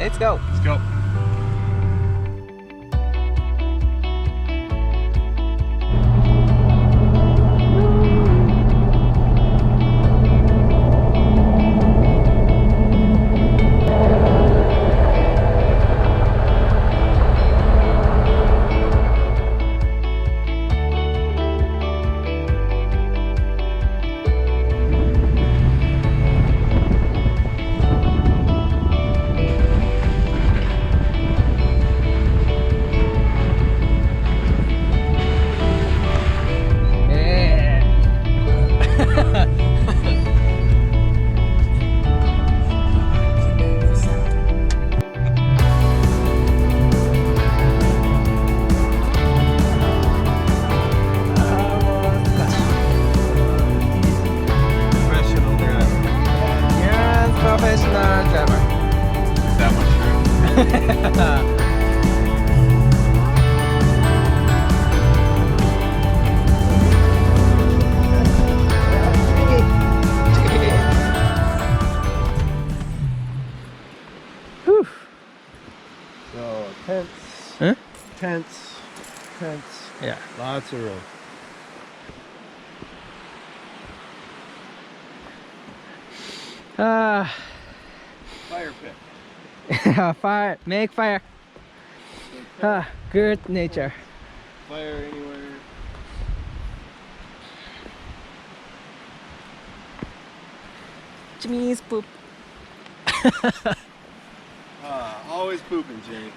Let's go. Let's go. Professional driver. Is that much true? Whew. So tents. Huh? Tents. Tents. Yeah. Lots of room. Fire pit. Fire. Make fire. Good nature. Fire anywhere. Jimmy's poop. Always pooping, Jimmy.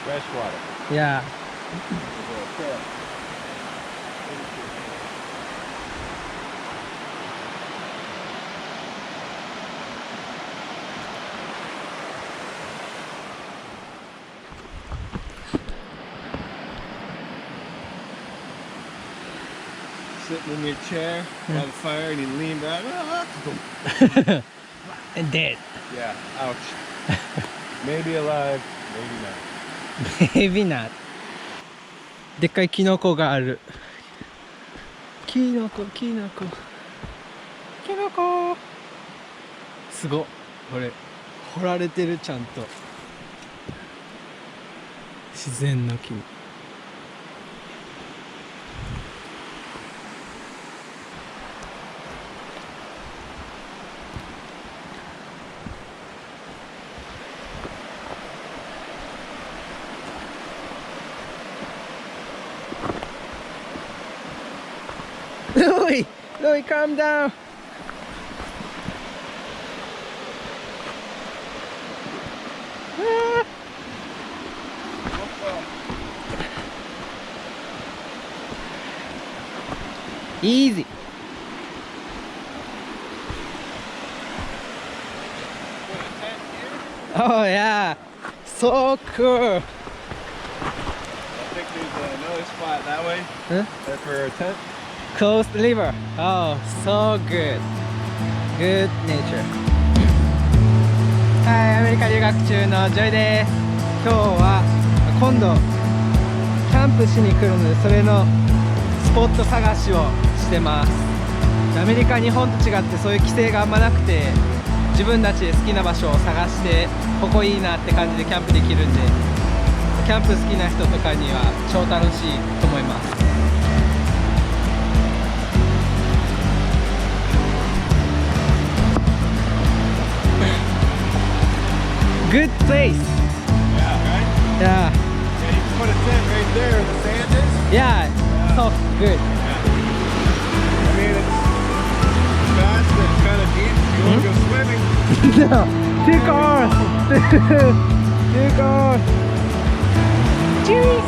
Fresh water. Yeah. Sitting in your chair by the fire and you lean back. And dead. Yeah, ouch. Maybe alive, maybe not. Maybe not. でっかいキノコがある。キノコ、キノコ。キノコ。すごっ。これ、掘られてる、ちゃんと。自然の木。Louis! Louis, calm down! Ah. Easy! Oh yeah! So cool! I think there's another spot that way. Huh? There for a tent. Coast River. Oh, so good. Good nature. はい、アメリカ留学中のジョイです。今日は今度キャンプしに来るので、それのスポット探しをしてます。アメリカ、日本と違ってそういう規制があんまなくて、自分たちで好きな場所を探してここいいなって感じでキャンプできるんで、キャンプ好きな人とかには超楽しいと思います。Good place. Yeah, right? Yeah. Yeah, you can put a tent right there where the sand is. Yeah. So good. I mean, it's fast and kind of deep. You want to go swimming? No. Too cold. Too cold. Cheers.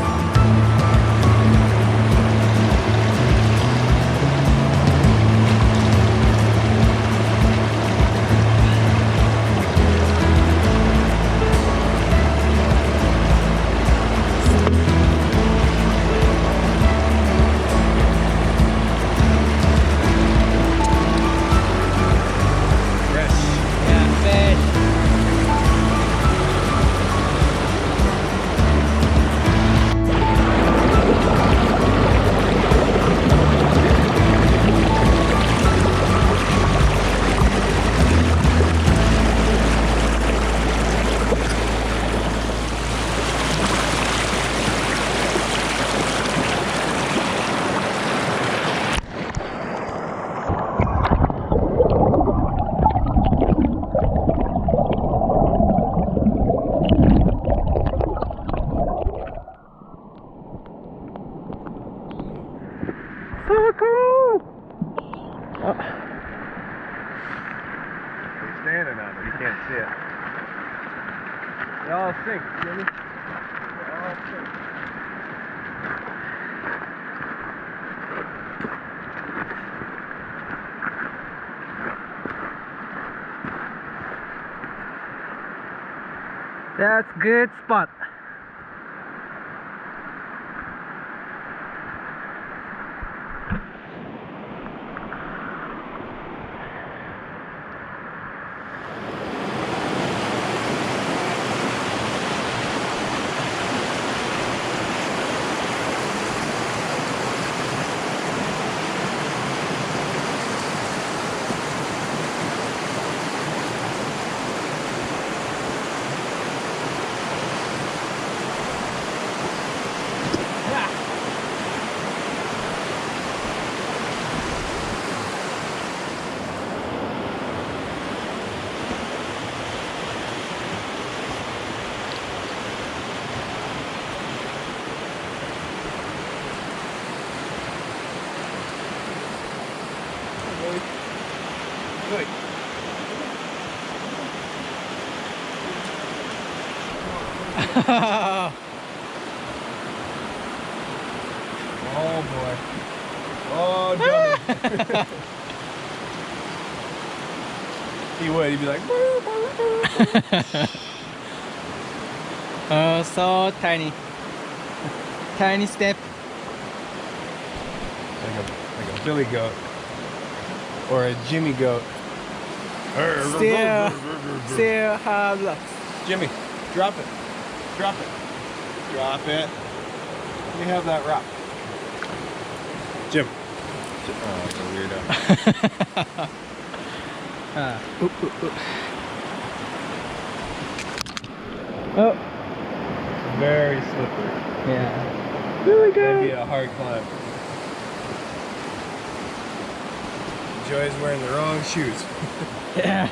standing on it. You can't see it. They all sink, Jimmy. They all sink. That's good spot. Good. Oh boy. Oh, Johnny. He would. He'd be like, "Boo, boo, boo." Oh, so tiny. Tiny step. Like a billy goat or a Jimmy goat. Still have lots. Jimmy, drop it. Drop it. Drop it. Let me have that rock. Jim. Oh, like a weirdo. Oh, Very slippery. yeah. Really That'd be good. a hard climb. Joy's wearing the wrong shoes. Yeah.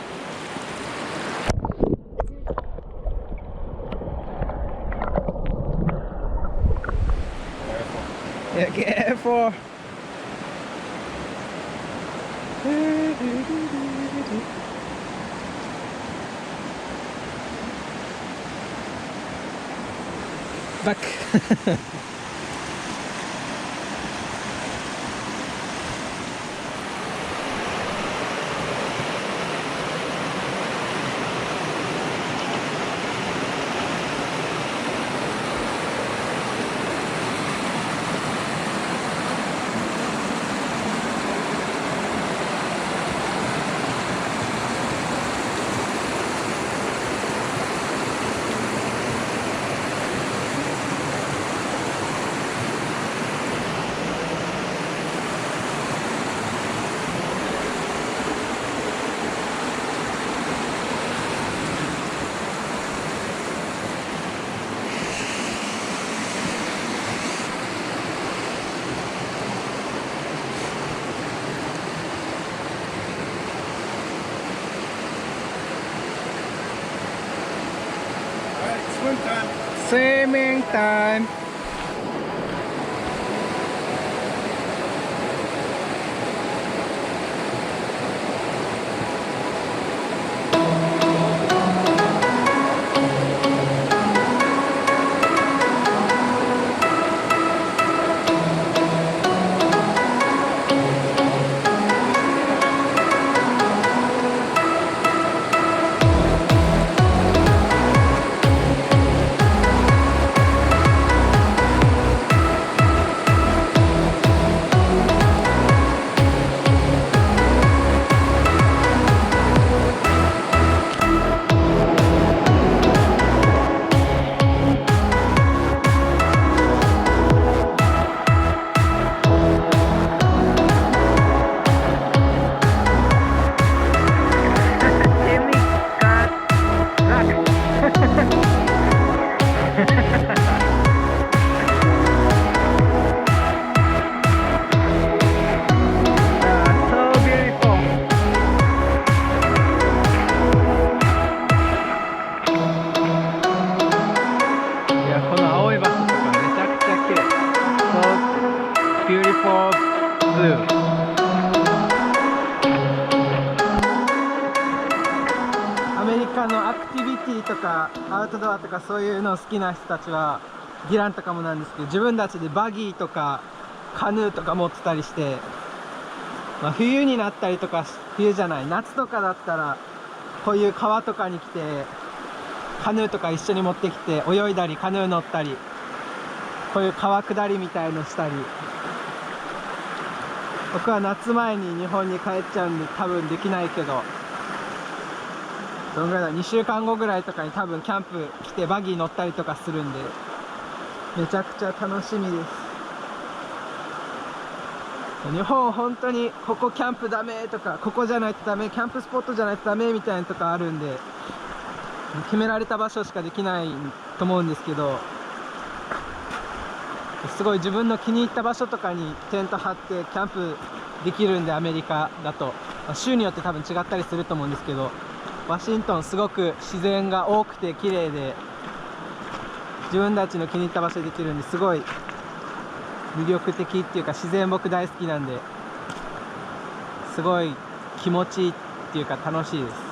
Yeah, careful. Back. Alright, swim time. Swimming time. アクティビティとかアウトドアとかそういうの好きな人たちはギランとかもなんですけど、自分たちでバギーとかカヌーとか持ってたりして、冬になったりとか、冬じゃない、夏とかだったらこういう川とかに来てカヌーとか一緒に持ってきて泳いだり、カヌー乗ったり、こういう川下りみたいのしたり。僕は夏前に日本に帰っちゃうんで多分できないけど、どんぐらいだ、2週間後ぐらいとかに多分キャンプ来てバギー乗ったりとかするんで、めちゃくちゃ楽しみです。日本本当にここキャンプダメとか、ここじゃないとダメ、キャンプスポットじゃないとダメみたいなとかあるんで、決められた場所しかできないと思うんですけど、すごい自分の気に入った場所とかにテント張ってキャンプできるんで、アメリカだと州によって多分違ったりすると思うんですけど、ワシントンすごく自然が多くて綺麗で、自分たちの気に入った場所でできるんで、すごい魅力的っていうか、自然僕大好きなんで、すごい気持ちいいっていうか楽しいです。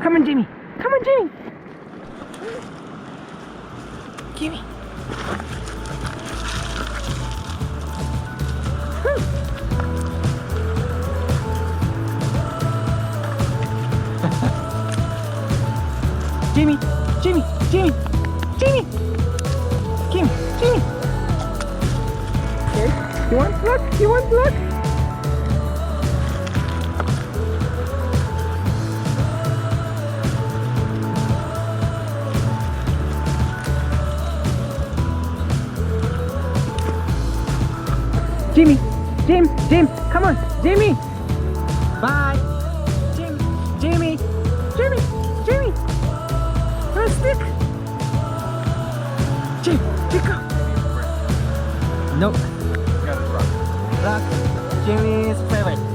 Come on, Jimmy! Come on, Jimmy! Jimmy! Jimmy! Jimmy! Jimmy! Jimmy! Jimmy! Jimmy! Okay, you want to look? You want to look? Jimmy, Jim, come on, Jimmy. Bye, Jimmy. Let's stick. Jim, go. Nope. Got his rock. Rock, Jimmy's favorite.